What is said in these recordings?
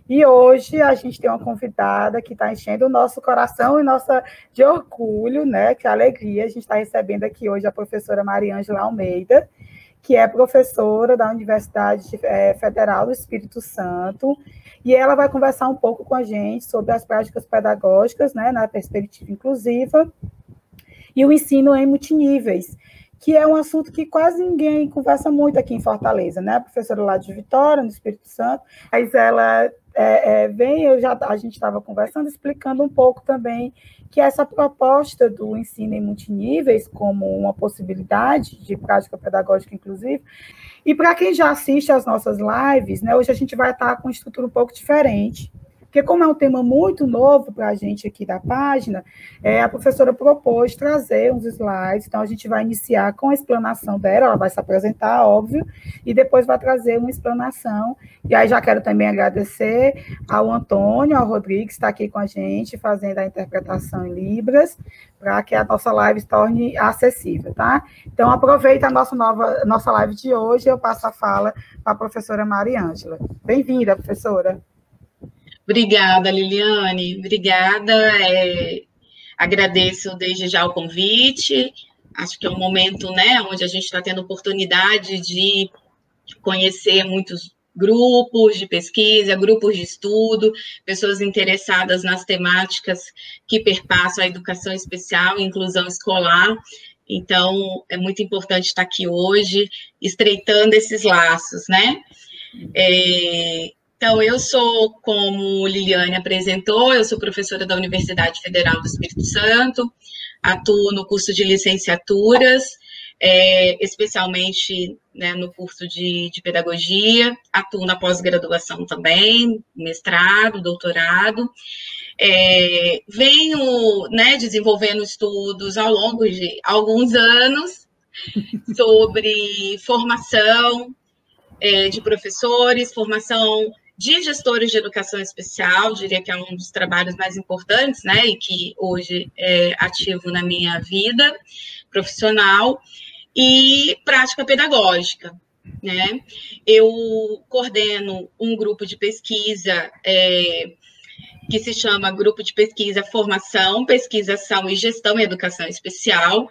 E hoje a gente tem uma convidada que está enchendo o nosso coração e nossa de orgulho, né? Que alegria. A gente está recebendo aqui hoje a professora Mariângela Almeida, que é professora da Universidade Federal do Espírito Santo, e ela vai conversar um pouco com a gente sobre as práticas pedagógicas, né, na perspectiva inclusiva, e o ensino em multiníveis, que é um assunto que quase ninguém conversa muito aqui em Fortaleza, né? A professora lá de Vitória, no Espírito Santo, mas ela vem, a gente estava conversando, explicando um pouco também que essa proposta do ensino em multiníveis como uma possibilidade de prática pedagógica inclusive, e para quem já assiste às nossas lives, né, hoje a gente vai estar com uma estrutura um pouco diferente, porque como é um tema muito novo para a gente aqui da página, a professora propôs trazer uns slides, então a gente vai iniciar com a explanação dela, ela vai se apresentar, óbvio, e depois vai trazer uma explanação, e aí já quero também agradecer ao Antônio, ao Rodrigo, que está aqui com a gente, fazendo a interpretação em Libras, para que a nossa live se torne acessível, tá? Então, aproveita a nossa live de hoje, eu passo a fala para a professora Mariângela. Bem-vinda, professora. Obrigada, Liliane, obrigada. Agradeço desde já o convite. Acho que é um momento, né, onde a gente está tendo oportunidade de conhecer muitos grupos de pesquisa, grupos de estudo, pessoas interessadas nas temáticas que perpassam a educação especial e inclusão escolar. Então, é muito importante estar aqui hoje, estreitando esses laços, né? Então, eu sou, como Liliane apresentou, eu sou professora da Universidade Federal do Espírito Santo, atuo no curso de licenciaturas, especialmente, né, no curso de pedagogia, atuo na pós-graduação também, mestrado, doutorado. Venho, né, desenvolvendo estudos ao longo de alguns anos sobre formação de professores, formação de gestores de educação especial, diria que é um dos trabalhos mais importantes, né, e que hoje é ativo na minha vida profissional, e prática pedagógica, né. Eu coordeno um grupo de pesquisa que se chama Grupo de Pesquisa Formação, Pesquisação e Gestão em Educação Especial.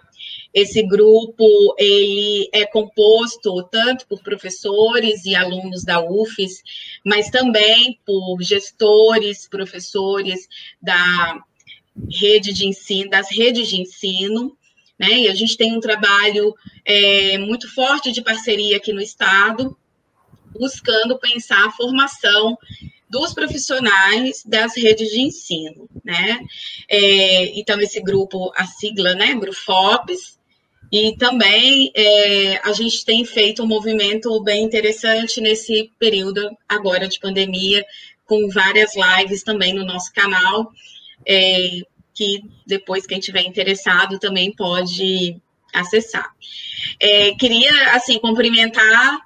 Esse grupo ele é composto tanto por professores e alunos da UFES, mas também por gestores, professores da rede de ensino, das redes de ensino, né? E a gente tem um trabalho muito forte de parceria aqui no Estado, buscando pensar a formação dos profissionais das redes de ensino, né? Então, esse grupo, a sigla, né, GRUFOPS, e também a gente tem feito um movimento bem interessante nesse período agora de pandemia, com várias lives também no nosso canal, que depois quem tiver interessado também pode acessar. Queria, assim, cumprimentar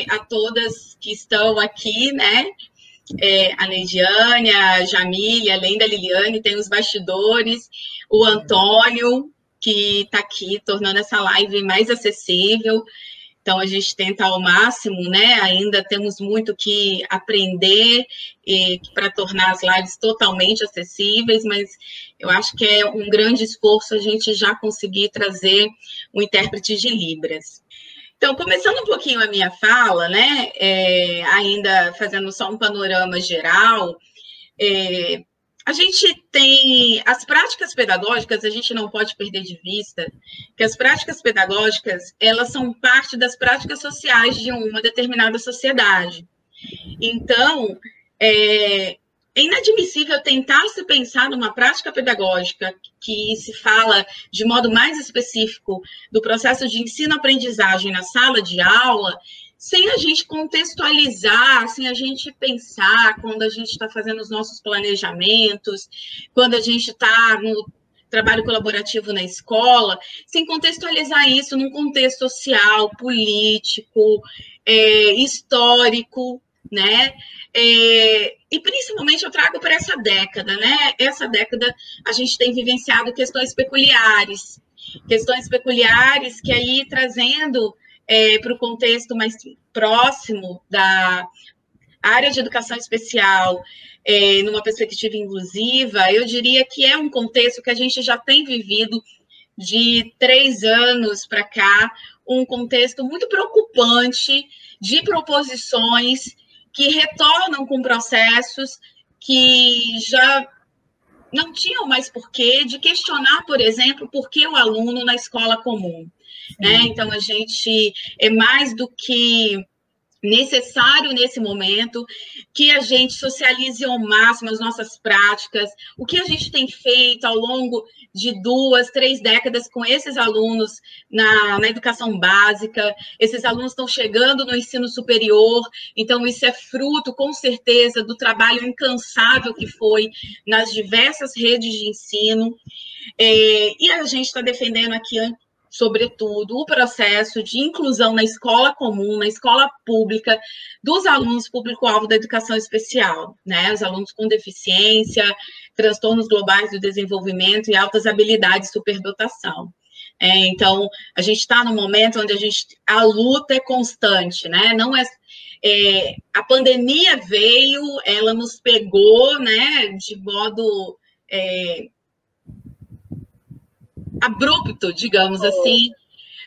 a todas que estão aqui, né? A Neidiane, a Jamile, além da Liliane, tem os bastidores, o Antônio, que está aqui tornando essa live mais acessível. Então, a gente tenta ao máximo, né? Ainda temos muito que aprender para tornar as lives totalmente acessíveis, mas eu acho que é um grande esforço a gente já conseguir trazer um intérprete de Libras. Então, começando um pouquinho a minha fala, né, ainda fazendo só um panorama geral, a gente tem as práticas pedagógicas, a gente não pode perder de vista que as práticas pedagógicas, elas são parte das práticas sociais de uma determinada sociedade. Então, é inadmissível tentar se pensar numa prática pedagógica que se fala de modo mais específico do processo de ensino-aprendizagem na sala de aula, sem a gente contextualizar, sem a gente pensar quando a gente está fazendo os nossos planejamentos, quando a gente está no trabalho colaborativo na escola, sem contextualizar isso num contexto social, político, histórico, né? E principalmente eu trago para essa década, né? Essa década a gente tem vivenciado questões peculiares que aí trazendo para o contexto mais próximo a área de educação especial, numa perspectiva inclusiva, eu diria que é um contexto que a gente já tem vivido de 3 anos para cá, um contexto muito preocupante de proposições que retornam com processos que já não tinham mais porquê de questionar, por exemplo, por que o aluno na escola comum, né? Então, a gente é mais do que necessário nesse momento que a gente socialize ao máximo as nossas práticas, o que a gente tem feito ao longo de 2, 3 décadas com esses alunos na educação básica. Esses alunos estão chegando no ensino superior, então isso é fruto, com certeza, do trabalho incansável que foi nas diversas redes de ensino, e a gente está defendendo aqui, sobretudo, o processo de inclusão na escola comum, na escola pública, dos alunos público-alvo da educação especial, né? Os alunos com deficiência, transtornos globais do desenvolvimento e altas habilidades de superdotação. Então, a gente está num momento onde a luta é constante, né? Não a pandemia veio, ela nos pegou, né, de modo abrupto, digamos assim,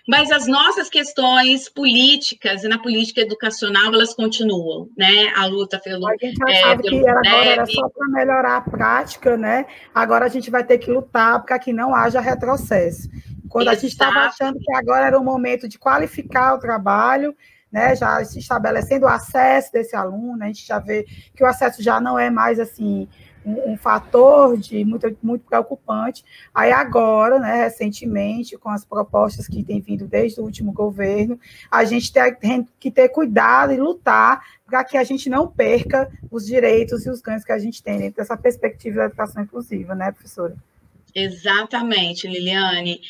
mas as nossas questões políticas e na política educacional, elas continuam, né? A luta pelo... A gente achava que agora era só para melhorar a prática, né? Agora a gente vai ter que lutar para que não haja retrocesso. Quando a gente estava achando que agora era o momento de qualificar o trabalho, né? Já se estabelecendo o acesso desse aluno, a gente já vê que o acesso já não é mais assim um fator muito preocupante. Aí agora, né, recentemente, com as propostas que têm vindo desde o último governo, a gente tem que ter cuidado e lutar para que a gente não perca os direitos e os ganhos que a gente tem dentro dessa perspectiva da educação inclusiva, né, professora? Exatamente, Liliane.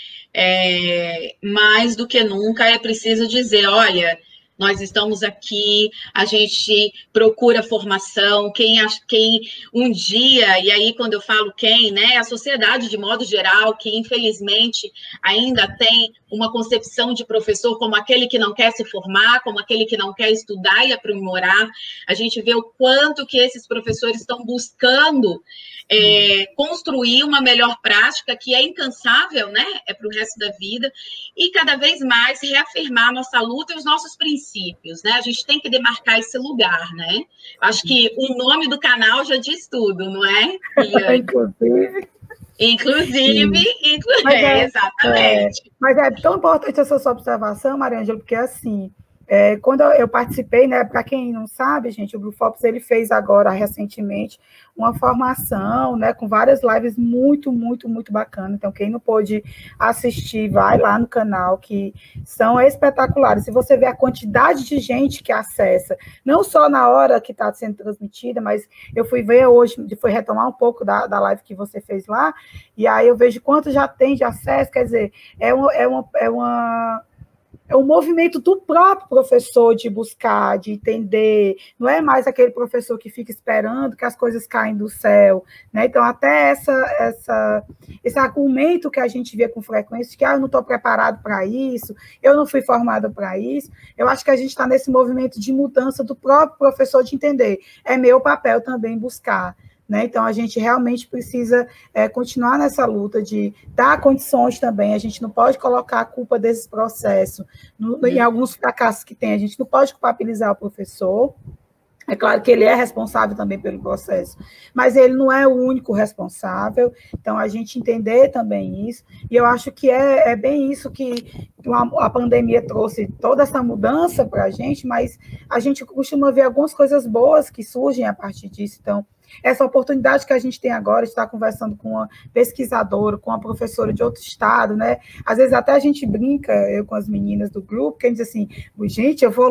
Mais do que nunca é preciso dizer, olha, nós estamos aqui, a gente procura formação, quem um dia, e aí quando eu falo quem, né, a sociedade de modo geral, que infelizmente ainda tem uma concepção de professor como aquele que não quer se formar, como aquele que não quer estudar e aprimorar, a gente vê o quanto que esses professores estão buscando construir uma melhor prática que é incansável, né, para o resto da vida, e cada vez mais reafirmar a nossa luta e os nossos princípios, né? A gente tem que demarcar esse lugar, né? Acho que o nome do canal já diz tudo, não é? Inclusive, exatamente. Mas é tão importante essa sua observação, Mariângela, porque assim, quando eu participei, né, para quem não sabe, gente, o Blue Fops, ele fez agora, recentemente, uma formação, né, com várias lives muito, muito, muito bacana. Então, quem não pôde assistir, vai lá no canal, que são espetaculares. Se você vê a quantidade de gente que acessa, não só na hora que está sendo transmitida, mas eu fui ver hoje, fui retomar um pouco da live que você fez lá, e aí eu vejo quanto já tem de acesso, quer dizer, é um movimento do próprio professor de buscar, de entender, não é mais aquele professor que fica esperando que as coisas caem do céu, né? Então, até esse argumento que a gente vê com frequência, que eu não estou preparado para isso, eu não fui formada para isso, eu acho que a gente está nesse movimento de mudança do próprio professor de entender, é meu papel também buscar, né? Então, a gente realmente precisa continuar nessa luta de dar condições também, a gente não pode colocar a culpa desses processos em alguns fracassos que tem, a gente não pode culpabilizar o professor, é claro que ele é responsável também pelo processo, mas ele não é o único responsável, então a gente entender também isso, e eu acho que é bem isso que a pandemia trouxe toda essa mudança para a gente, mas a gente costuma ver algumas coisas boas que surgem a partir disso, então essa oportunidade que a gente tem agora de estar conversando com uma pesquisadora, com uma professora de outro estado, né? Às vezes até a gente brinca, eu com as meninas do grupo, que a gente diz assim, gente, eu vou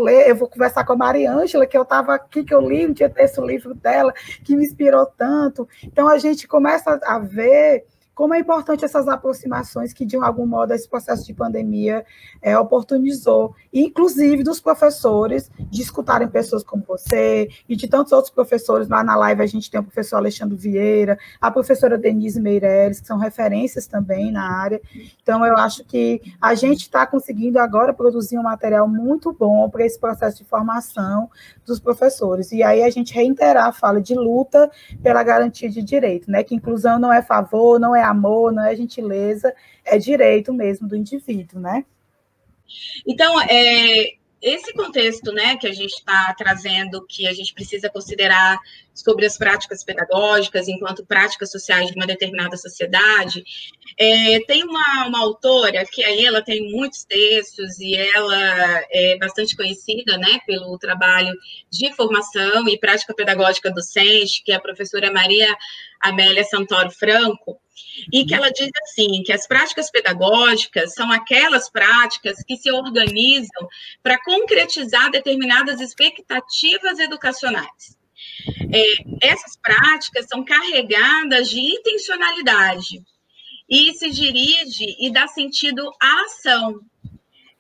conversar com a Mariângela, que eu estava aqui, que eu li um dia esse livro dela, que me inspirou tanto. Então, a gente começa a ver como é importante essas aproximações que, de algum modo, esse processo de pandemia oportunizou, inclusive dos professores, de escutarem pessoas como você e de tantos outros professores. Lá na live a gente tem o professor Alexandre Vieira, a professora Denise Meireles, que são referências também na área. Então, eu acho que a gente está conseguindo agora produzir um material muito bom para esse processo de formação dos professores. E aí a gente reiterar a fala de luta pela garantia de direito, né? Que inclusão não é favor, não é amor, não é gentileza, é direito mesmo do indivíduo, né? Então, esse contexto, né, que a gente está trazendo, que a gente precisa considerar sobre as práticas pedagógicas enquanto práticas sociais de uma determinada sociedade, tem uma autora que aí ela tem muitos textos e ela é bastante conhecida, né, pelo trabalho de formação e prática pedagógica docente, que é a professora Maria Amélia Santoro Franco, e que ela diz assim, que as práticas pedagógicas são aquelas práticas que se organizam para concretizar determinadas expectativas educacionais. Essas práticas são carregadas de intencionalidade e se dirige e dá sentido à ação,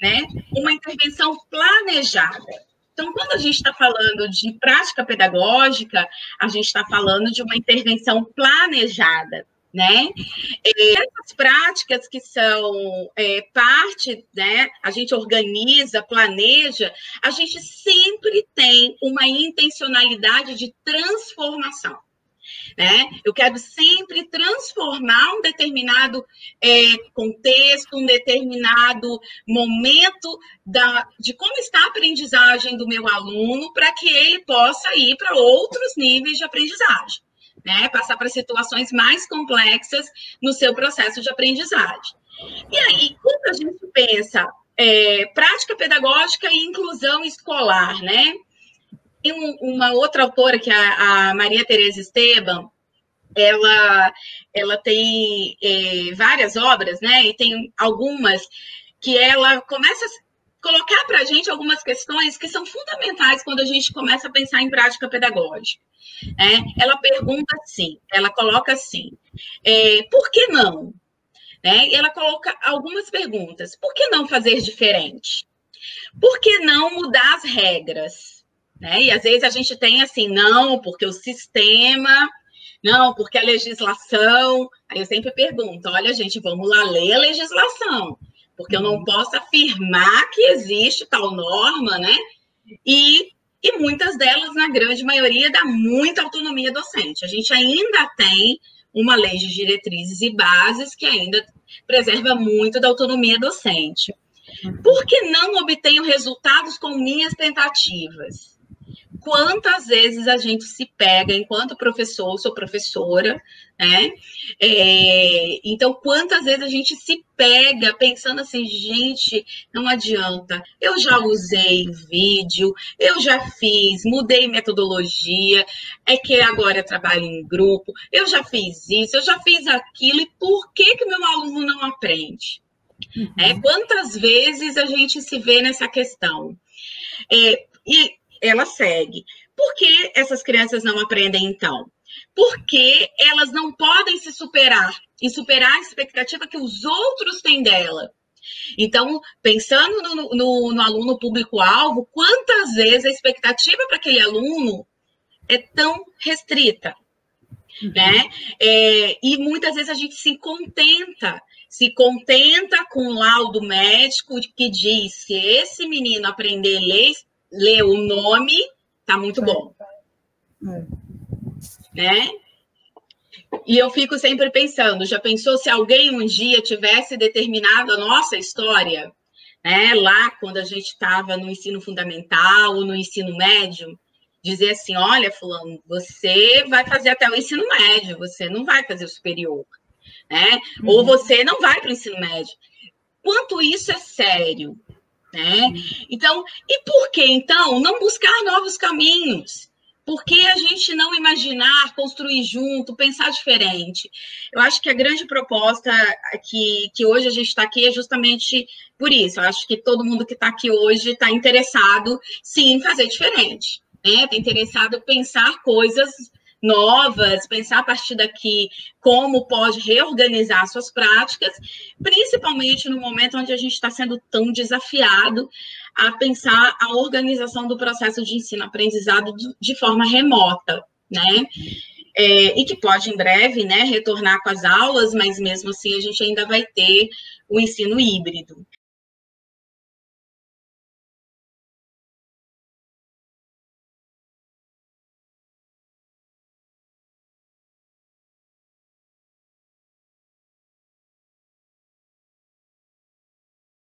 né? Uma intervenção planejada. Então, quando a gente está falando de prática pedagógica, a gente está falando de uma intervenção planejada, né? Essas práticas que são parte, né? A gente organiza, planeja, a gente sempre tem uma intencionalidade de transformação, né? Eu quero sempre transformar um determinado contexto, um determinado momento de como está a aprendizagem do meu aluno para que ele possa ir para outros níveis de aprendizagem, né? Passar para situações mais complexas no seu processo de aprendizagem. E aí, quando a gente pensa prática pedagógica e inclusão escolar, né? Tem uma outra autora, que é a Maria Tereza Esteban, ela tem várias obras, né? E tem algumas que ela começa a colocar para a gente algumas questões que são fundamentais quando a gente começa a pensar em prática pedagógica. Ela pergunta assim, ela coloca assim, por que não? E ela coloca algumas perguntas. Por que não fazer diferente? Por que não mudar as regras? E às vezes a gente tem assim, não, porque o sistema, não, porque a legislação. Aí eu sempre pergunto, olha, gente, vamos lá ler a legislação, porque eu não posso afirmar que existe tal norma, né? E muitas delas, na grande maioria, dá muita autonomia docente. A gente ainda tem uma lei de diretrizes e bases que ainda preserva muito da autonomia docente. Por que não obtenho resultados com minhas tentativas? Quantas vezes a gente se pega enquanto professor, sou professora, né? Então, quantas vezes a gente se pega pensando assim, gente, não adianta, eu já usei vídeo, eu já fiz, mudei metodologia, é que agora eu trabalho em grupo, eu já fiz isso, eu já fiz aquilo, e por que que meu aluno não aprende? Quantas vezes a gente se vê nessa questão? E ela segue. Por que essas crianças não aprendem, então? Porque elas não podem se superar e superar a expectativa que os outros têm dela. Então, pensando no aluno público-alvo, quantas vezes a expectativa para aquele aluno é tão restrita, né? E muitas vezes a gente se contenta com o laudo médico que diz que esse menino aprender a ler o nome, tá muito bom. Né? E eu fico sempre pensando, já pensou se alguém um dia tivesse determinado a nossa história, né? Lá quando a gente estava no ensino fundamental ou no ensino médio, dizer assim, olha, fulano, você vai fazer até o ensino médio, você não vai fazer o superior, né? Ou você não vai para o ensino médio. Quanto isso é sério, né? Então, e por que, então, não buscar novos caminhos? Por que a gente não imaginar, construir junto, pensar diferente? Eu acho que a grande proposta que hoje a gente está aqui é justamente por isso. Eu acho que todo mundo que está aqui hoje está interessado, sim, em fazer diferente, né? Está interessado em pensar coisas novas, pensar a partir daqui como pode reorganizar suas práticas, principalmente no momento onde a gente está sendo tão desafiado a pensar a organização do processo de ensino-aprendizado de forma remota, né? E que pode, em breve, né, retornar com as aulas, mas mesmo assim a gente ainda vai ter o ensino híbrido.